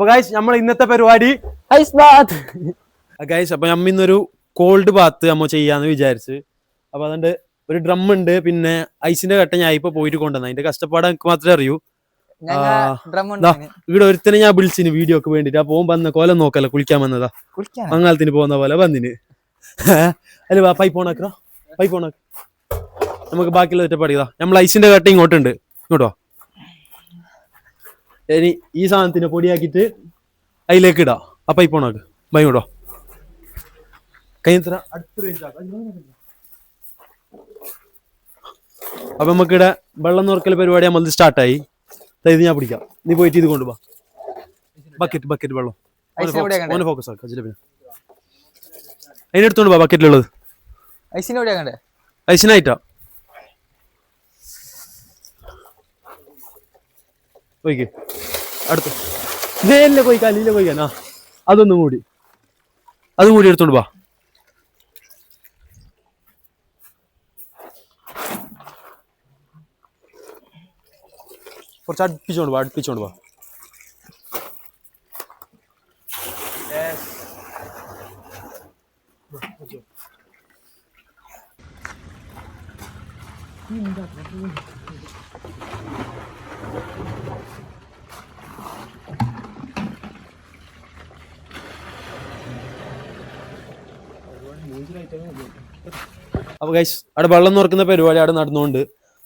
അപ്പൊ ഗൈസ് നമ്മൾ ഇന്നത്തെ പരിപാടി ഗൈസ് അപ്പൊ നമ്മ ഇന്നൊരു കോൾഡ് ബാത്ത് നമ്മ ചെയ്യാന്ന് വിചാരിച്ച്. അപ്പൊ അതുകൊണ്ട് ഒരു ഡ്രം ഉണ്ട്, പിന്നെ ഐസിന്റെ കട്ട ഞാൻ ഇപ്പൊ പോയിട്ട് കൊണ്ടുവന്ന. അതിന്റെ കഷ്ടപ്പാട് എനിക്ക് മാത്രമേ അറിയൂ. ഇവിടെ ഒരുത്തനെ ഞാൻ വിളിച്ചിന് വീഡിയോക്ക് വേണ്ടിട്ട്. ആ പോകുമ്പോ വന്ന കോലം നോക്കല്ല, കുളിക്കാൻ വന്നതാ, മംഗാളത്തിന് പോകുന്ന പോലെ വന്നിന്. അല്ല വാ, പൈപ്പ് ഓണാക്കറ, പൈപ്പ് ഓണാക്ക. നമുക്ക് ബാക്കിയുള്ള ഒറ്റപ്പാടിയതാ. നമ്മൾ ഐസിന്റെ കട്ട ഇങ്ങോട്ടുണ്ട്, ഇങ്ങോട്ടോ. ഇനി ഈ സാധനത്തിന് പൊടിയാക്കിട്ട് അതിലേക്ക് ഇടാം. ആ പൈപ്പ് ഓണാക്ക്, ബൈ ഇങ്ങോട്ടോ. കഴിഞ്ഞ അപ്പൊ നമുക്കിവിടെ വെള്ളം നോർക്കൽ പരിപാടി നമ്മൾ സ്റ്റാർട്ടായി. ഇത് ഞാൻ പിടിക്കാം, നീ പോയിട്ട് ഇത് കൊണ്ടുപോവാ. ബക്കറ്റ് വെള്ളം ഫോക്കസ് ആക്കാം. അതിനെടുത്തോണ്ട് പോവാ ബക്കറ്റിലുള്ളത്. ഐസിനായിട്ടാ പോയിക്ക് അടുത്ത് നേരിലെ പോയി കല്ലിലെ പോയിക്കാനാ. അതും കൂടി എടുത്തോണ്ട് പോവാ. കുറച്ച് അടുപ്പിച്ചോണ്ട് പോവാ. അപ്പൊ ഗൈസ് അവിടെ വെള്ളം നോക്കുന്ന പരിപാടി അവിടെ നടന്നുകൊണ്ട്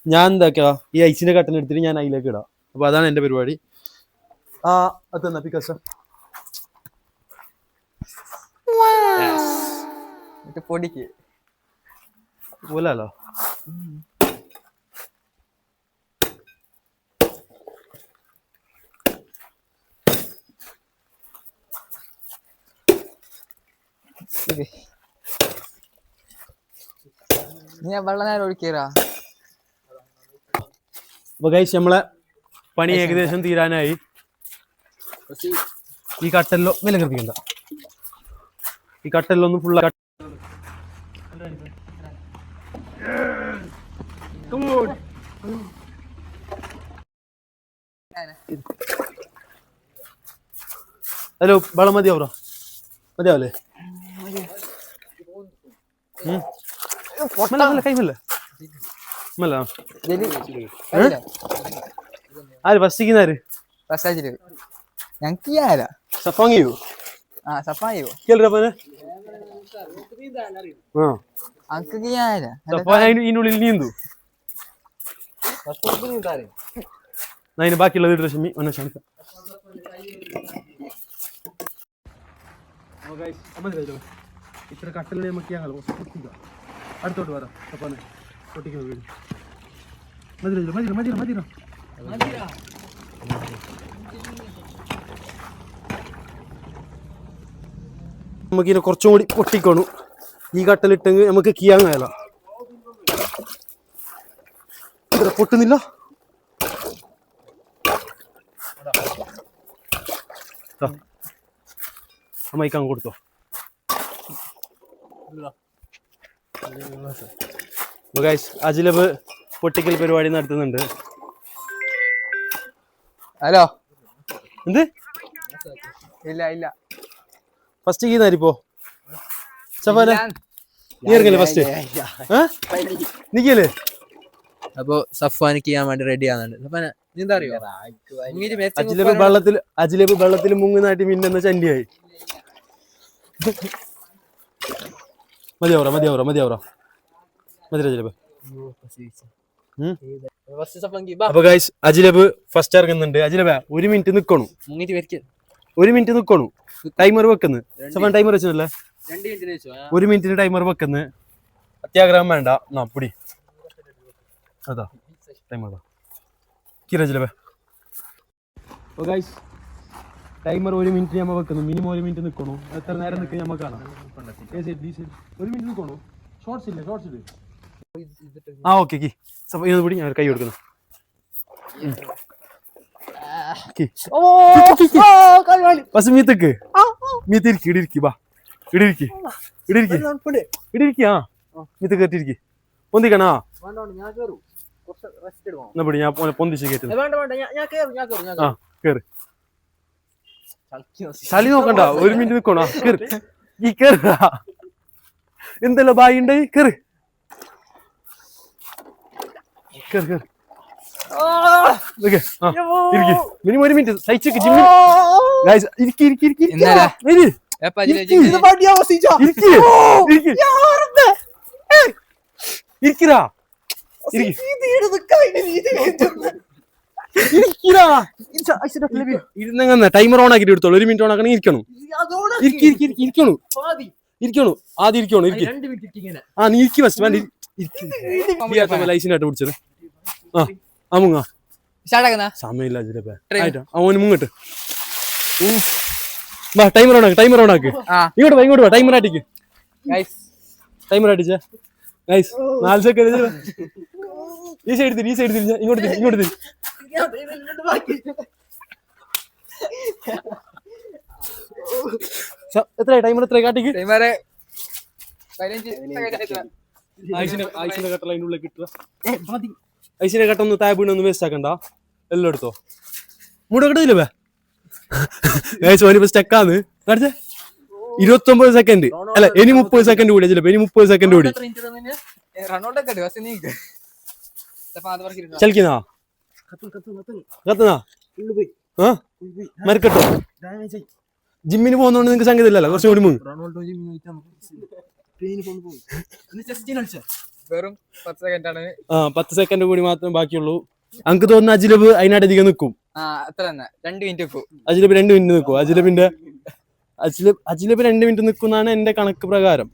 ഞാൻ എന്താക്കാ, ഈ ഐസിന്റെ കട്ടൻ എടുത്തിട്ട് ഞാൻ അതിലേക്ക് ഇടാം. അപ്പൊ അതാണ് എന്റെ പരിപാടി. അതെന്നാ പിക്കാസ പൊടിക്ക് പോലല്ലോ. വെള്ളം നേരം ഒഴിക്കാ. അപ്പൊ ഗൈസ് നമ്മളെ പണി ഏകദേശം തീരാനായി. ഈ കട്ടല്ലോ വില കറിപ്പിക്കണ്ട, ഈ കട്ടല്ലൊന്നും ഫുള്ള് ഹലോ വെള്ളം മതിയാവോ? മതിയാവല്ലേ? കൈമല്ലേ ആര് ഫസ്റ്റിക്കുന്നാര് ഞങ്ങക്ക് സഫാങ്ങിയോ ഇതിനുള്ളിൽ നീന്തു. അതിന് ബാക്കിയുള്ളത് രശ്മി മനസ്സിലാക്കാം. ഇത്ര കട്ടലിനെ നമുക്ക് ഞങ്ങൾ അടുത്തോട്ട് വരാം. സപ്പാനെ പൊട്ടിക്കുന്ന വീട് മതിര നമുക്കിനെ കുറച്ചും കൂടി പൊട്ടിക്കണു. ഈ കട്ടലിട്ടെങ്കിൽ നമുക്ക് കിയാൻ മേല. പൊട്ടുന്നില്ല. അമ്മയ്ക്കാൻ കൊടുത്തോ. അജിലബ് പൊട്ടിക്കൽ പരിപാടി നടത്തുന്നുണ്ട്. ഹലോ എന്ത് ഇല്ല ഫസ്റ്റ് കീന്നാരിപ്പോ നീർക്കല്ലേ ഫസ്റ്റ് നിക്കല്ലേ? അപ്പൊ സഫാനിക്ക് ചെയ്യാൻ വേണ്ടി റെഡി ആവുന്നുണ്ട്. എന്താ അറിയോ, അജിലബ് വെള്ളത്തിൽ മുങ്ങുന്നായിട്ട് മിന്നുന്ന ചണ്ടിയായി. മതിയാവറ അപ്പൊ ഗൈസ് അജിലബ് ഫസ്റ്റ് ഇറങ്ങുന്നുണ്ട്. അജിലബ 1 മിനിറ്റ് നിക്കണു. 1 മിനിറ്റ് നിക്കണു. ടൈമർ വെക്കുന്നു. ടൈമർ വെച്ചല്ലേ? 1 മിനിറ്റിന് ടൈമർ വെക്കുന്നു. അത്യാഗ്രഹം വേണ്ട. പൊടി അതാ ടൈമർ കിരജിലബ. അപ്പൊ ഗൈസ് ടൈമർ 1 മിനിറ്റ് നമ്മൾ വെക്കുന്നു. മിനിമം 1 മിനിറ്റ് നിൽക്കണു. എത്ര നേരം നിൽക്കുക നമുക്ക് കാണാം. 1 മിനിറ്റ് നിൽക്കണു. ഷോർട്സ് ഇല്ല. ഓക്കെ പിടി. ഞാൻ കൈ കൊടുക്കുന്നു. മീത്തക്ക് മീത്തിരിക്കി ബാ ഇടിരിക്കി മീത്ത് കയറ്റിരിക്കി. പൊന്തിക്കണാ എന്നാ പിടി. ഞാൻ പൊന്തിച്ച് കയറ്റുന്നു. കേറ് ചളി നോക്കണ്ട, 1 മിനിറ്റ് നിക്കണോ? ഈ കേറാ എന്തെല്ലാം ബായി ഉണ്ട്, കേറ് കേറ് കേറ്. മിനിമം 1 മിനിറ്റ് സഹിച്ചേക്ക് ജിമ്മി. ടൈമർ ഓൺ ആക്കിട്ട് എടുത്തോളൂ. 1 മിനിറ്റ് ഓൺ ആക്കണേ ഇരിക്കണം. ഇരിക്കണു ആദ്യം ഇരിക്കണു. ആ നീ ഇരിക്കി ഫസ്റ്റ് വേണ്ടി ലൈസിനായിട്ട് പിടിച്ചത്. ആ മുങ്ങ സമയമില്ല അവന് മുങ്ങട്ട്. ടൈമർ ഓൺ ആക്ക്, ടൈമർ ഓൺ ആക്ക്. ഇങ്ങോട്ട് വാ ടൈമർ ആട്ടിക്ക്. ടൈമർ ആട്ടിച്ച 4 സെക്കൻഡ്. ഈ സൈഡ് തിരി, ഈ സൈഡ് തിരിഞ്ഞ ഇങ്ങോട്ട് തിരി, ഇങ്ങോട്ട് തിരി. എത്ര ടൈമർ എത്ര കാട്ടിക്ക്? ഐസിന്റെ കട്ട അതിനുള്ളിൽ കിട്ടുക. ഐസിന്റെ കട്ട ഒന്ന് താഴെ വീണൊന്ന് വേസ്റ്റ് ആക്കണ്ട. എല്ലാം എടുത്തോ. മൂടെ കിട്ടില്ലേ സ്റ്റക്കാന്ന് കാണിച്ചേ. 29 സെക്കൻഡ് അല്ല, ഇനി 30 സെക്കൻഡ് കൂടി. ചിലപ്പോ ഇനി 30 സെക്കൻഡ് കൂടി. ചലിക്കുന്നോ കത്തുന്നാ മരക്കട്ടോ? ജിമ്മിന് പോകുന്നോണ്ട് നിങ്ങക്ക് സംഗതി ഇല്ലല്ലോ. കുറച്ചും കൂടി മുങ്ങ്. ആ 10 സെക്കൻഡ് കൂടി മാത്രമേ ബാക്കിയുള്ളൂ. അനക്ക് തോന്നുന്നു അജിലബ് അതിനധികം നിക്കും. അജിലബ് 2 മിനിറ്റ് നിക്കും. അജിലബ് 2 മിനിറ്റ് നിക്കുന്നാണ് എന്റെ കണക്ക് പ്രകാരം.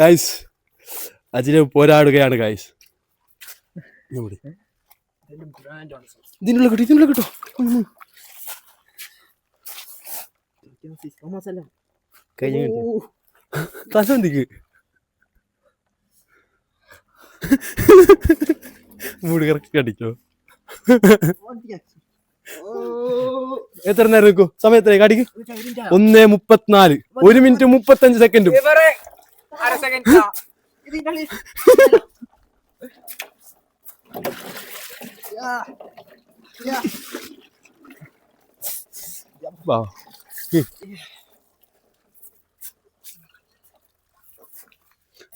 ഗൈസ് അജിലബ് പോരാടുകയാണ് ഗൈസ്. ഇതിനുള്ള കിട്ടോ, ഇതിനുള്ള കിട്ടോ. കഴിഞ്ഞ തലന്തിക്ക് മൂട് കറക്റ്റ് കടിക്കോ. എത്ര നേരം നിൽക്കൂ? സമയം എത്ര കാടിക്ക്? 1:34. 1 മിനിറ്റ് 35 സെക്കൻഡും.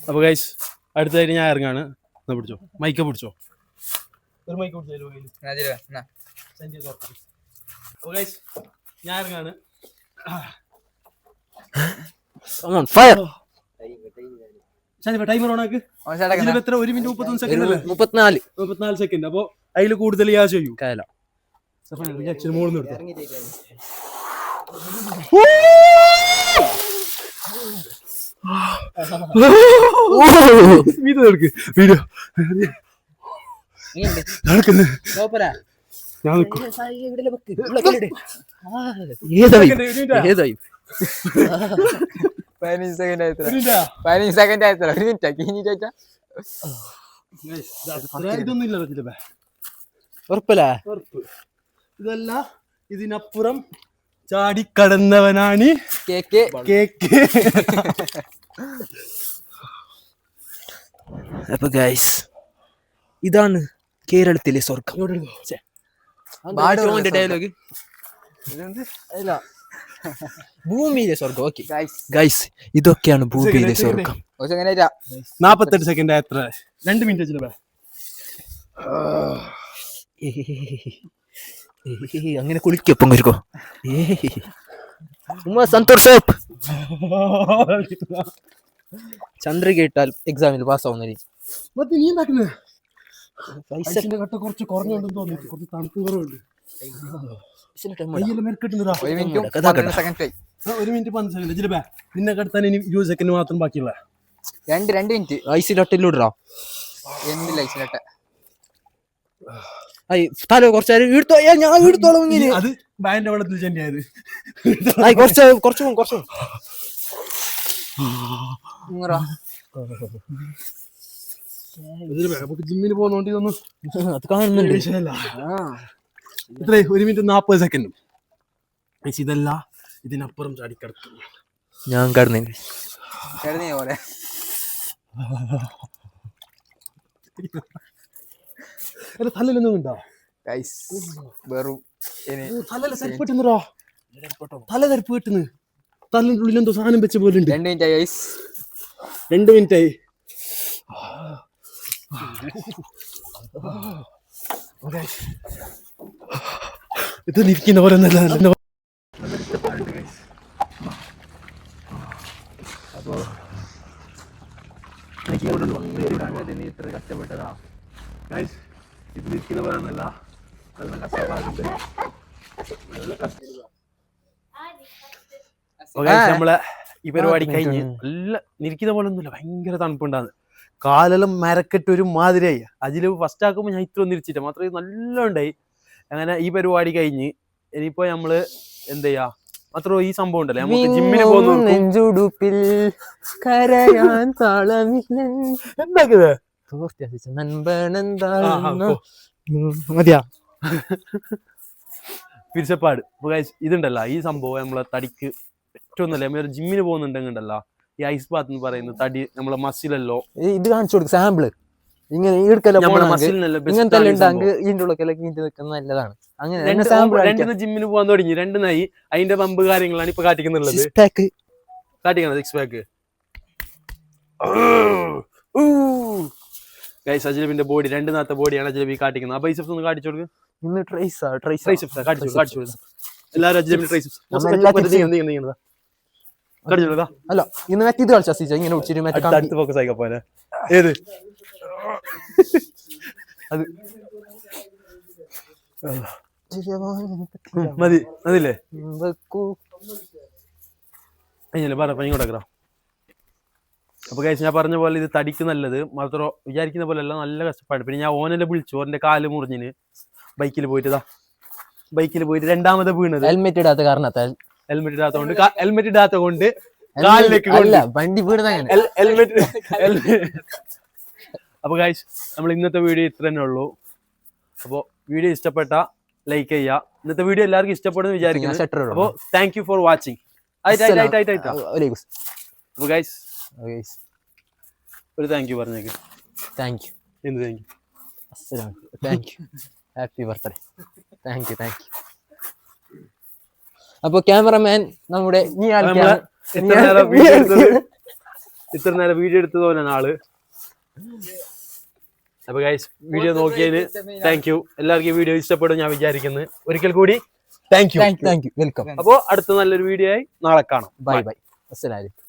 അപ്പൊ ഗൈസ് അടുത്തതായിട്ട് ഞാൻ ഇറങ്ങാണ്. പിടിച്ചോ, മൈക്ക പിടിച്ചോ. ഒരു മൈക്ക് പിടിച്ചോ. ഞാൻ ഇറങ്ങാണ്. ടൈമർ ഓണാക്ക്. എത്ര? 1 മിനിറ്റ് 31 സെക്കൻഡ്. 34 സെക്കൻഡ്. അപ്പൊ അതിൽ കൂടുതൽ ഞാൻ ചെയ്യും. മോളിൽ നിർത്താം. വീഡിയോ നടക്കുന്നു. ഞാൻ ഇതൊന്നും ഇല്ല. ഉറപ്പല്ലേ? ഇതല്ല, ഇതിനപ്പുറം ചാടിക്കടന്നവനാണ് കേക്ക്. അപ്പൊ ഗൈസ് ഇതാണ് കേരളത്തിലെ സ്വർഗം. ഡയലോഗ് ഭൂമിയിലെ സ്വർഗം. ഓക്കെ ഗൈസ്, ഇതൊക്കെയാണ് ഭൂമിയിലെ സ്വർഗം. 48 സെക്കൻഡ്. എത്ര? 2 മിനിറ്റ്. അങ്ങനെ കുളിക്കൊപ്പം വരുക്കോ. സന്തോഷ് ചന്ദ്രിക ഇട്ടാൽ എക്സാമിൽ പാസ് ആവുന്ന. കുറച്ച് കുറഞ്ഞുണ്ടെന്ന് തോന്നുന്നു. കുറച്ച് തണുപ്പ് കുറവുണ്ട്. 1 മിനിറ്റ് 10 സെക്കൻഡ്. നിന്നെ കടത്താൻ ഇനി 20 സെക്കൻഡ് മാത്രം ബാക്കിയുള്ള. 2 മിനിറ്റ്. ഐസിലോട്ടിലൂടാ എന്തില്ല ഐസിലോട്ടെ. തലോ കുറച്ച് എടുത്തോ. ഞാൻ എടുത്തോളാം. അത് ബാൻഡ് വെള്ളത്തിൽ ചെണ്ടിയായത്. കുറച്ച് ജിമ്മിന് പോകുന്നോണ്ട് ഇതൊന്നും അത് കാണുന്നുണ്ട്. ഇത്ര 1 മിനിറ്റ് 40 സെക്കൻഡും. ഇതല്ല, ഇതിനപ്പുറം ചാടിക്കിടക്കും. ഞാൻ കടന്നില്ല. തലയിലൊന്നും ഉണ്ടോ ഗൈസ് വെറും ഇനി തലയിലെ സെൽഫ് കിട്ടുന്നോ തല തെരപ്പ് കിട്ടുന്നു തലയുടെ ഉള്ളിൽ എന്തോ സാധനം വെച്ച പോലെ ഉണ്ട് 2 മിനിറ്റ് ഗൈസ് 2 മിനിറ്റായി ഇത് നിൽക്കുന്ന പോലെ നല്ല കഷ്ടപ്പെട്ടതാ ഇത് നിൽക്കുന്ന പോലെ നല്ല കഷ്ടപ്പാടുണ്ട് നമ്മളെ ഈ പരിപാടി കഴിഞ്ഞ് നല്ല നിൽക്കുന്ന പോലെ ഒന്നുമില്ല ഭയങ്കര തണുപ്പുണ്ടാന്ന് കാലെല്ലാം മരക്കെട്ട് ഒരു മാതിരിയായി അതിൽ ഫസ്റ്റ് ആക്കുമ്പോൾ ഞാൻ ഇത്ര നിരിച്ചിട്ട് മാത്രമേ നല്ല ഉണ്ടായി അങ്ങനെ ഈ പരിപാടി കഴിഞ്ഞ് ഇനിയിപ്പോ നമ്മള് എന്ത് ചെയ്യാ മാത്രം ഈ സംഭവം ഉണ്ടല്ലേ നമുക്ക് ജിമ്മിന് പോകുന്നു മതിയാ പിരിച്ചപ്പാട് ഇതുണ്ടല്ലോ ഈ സംഭവം നമ്മളെ തടിക്ക് ഏറ്റവും നല്ല നമ്മൾ ജിമ്മിന് പോകുന്നുണ്ടെങ്കിണ്ടല്ലോ ഈ ഐസ് ബാത്ത് എന്ന് പറയുന്നത് തടി നമ്മളെ മസിലല്ലോ ഇത് കാണിച്ചു കൊടുക്കും സാമ്പിള് ഇങ്ങനെ നല്ലതാണ് അങ്ങനെ ജിമ്മിന് പോകാൻ തുടങ്ങി 2 നായി അതിന്റെ പമ്പ് കാര്യങ്ങളാണ് ഇപ്പൊ കാട്ടിക്കുന്നുള്ളത് കാട്ടിക്കണം 6 പാക്ക് ഗൈസ് അജ്ലബിന്റെ ബോഡി 2 നാത്ത ബോഡിയാണ് അജ്ലബി കാട്ടിക്കുന്നത് ആ ബൈസെപ്സ് ഒന്ന് കാണിച്ചു കൊടുക്കും ഇന്ന് ട്രൈസെപ്സ് കാണിച്ചു എല്ലാവരും അജ്ലബിന്റെ ട്രൈസെപ്സ് അല്ല ഇന്ന് മറ്റേ ഇത് കളിച്ചാ ഇങ്ങനെ അടുത്ത് ഫോക്കസ് ആയിക്കാ പോലെ ഏത് അത് മതി അതില്ലേ ഇങ്ങോട്ടേക്കാ അപ്പൊ കഴിച്ച് ഞാൻ പറഞ്ഞ പോലെ ഇത് തടിക്ക് നല്ലത് മാത്രം വിചാരിക്കുന്ന പോലെ അല്ല നല്ല കഷ്ടപ്പാട് പിന്നെ ഞാൻ ഓനെല്ലാം വിളിച്ചു ഓന്റെ കാല് മുറിഞ്ഞിന് ബൈക്കിൽ പോയിട്ട് രണ്ടാമത് വീണത് ഹെൽമെറ്റ് ഇടാത്ത കാരണത്താൽ ഹെൽമെറ്റ് ഇടാത്ത കൊണ്ട് കാലിലേക്ക് വണ്ടി വീണത് അപ്പൊ ഗൈസ് നമ്മൾ ഇന്നത്തെ വീഡിയോ ഇത്ര തന്നെ ഉള്ളൂ അപ്പൊ വീഡിയോ ഇഷ്ടപ്പെട്ട ലൈക്ക് ചെയ്യുക ഇന്നത്തെ വീഡിയോ എല്ലാവർക്കും ഇഷ്ടപ്പെടുന്നു വിചാരിക്കുന്നു അപ്പൊ താങ്ക് യു ഫോർ വാച്ചിങ് അപ്പൊ ഗൈസ് ഒരു താങ്ക് യു പറഞ്ഞേക്ക് താങ്ക് യു എന്ത് thank you happy birthday thank you അപ്പൊ ക്യാമറമാൻ നമ്മുടെ ഇത്ര നേരം വീഡിയോ എടുത്തത് പോലെയാണ് ആള് അപ്പൊ ഗൈസ് വീഡിയോ നോക്കിയതിന് താങ്ക് യു എല്ലാവർക്കും വീഡിയോ ഇഷ്ടപ്പെടും ഞാൻ വിചാരിക്കുന്നു ഒരിക്കൽ കൂടി താങ്ക് യു വെൽക്കം അപ്പോ അടുത്ത നല്ലൊരു വീഡിയോ ആയി നാളെ കാണാം ബൈ അസ്സലാമു അലൈക്കും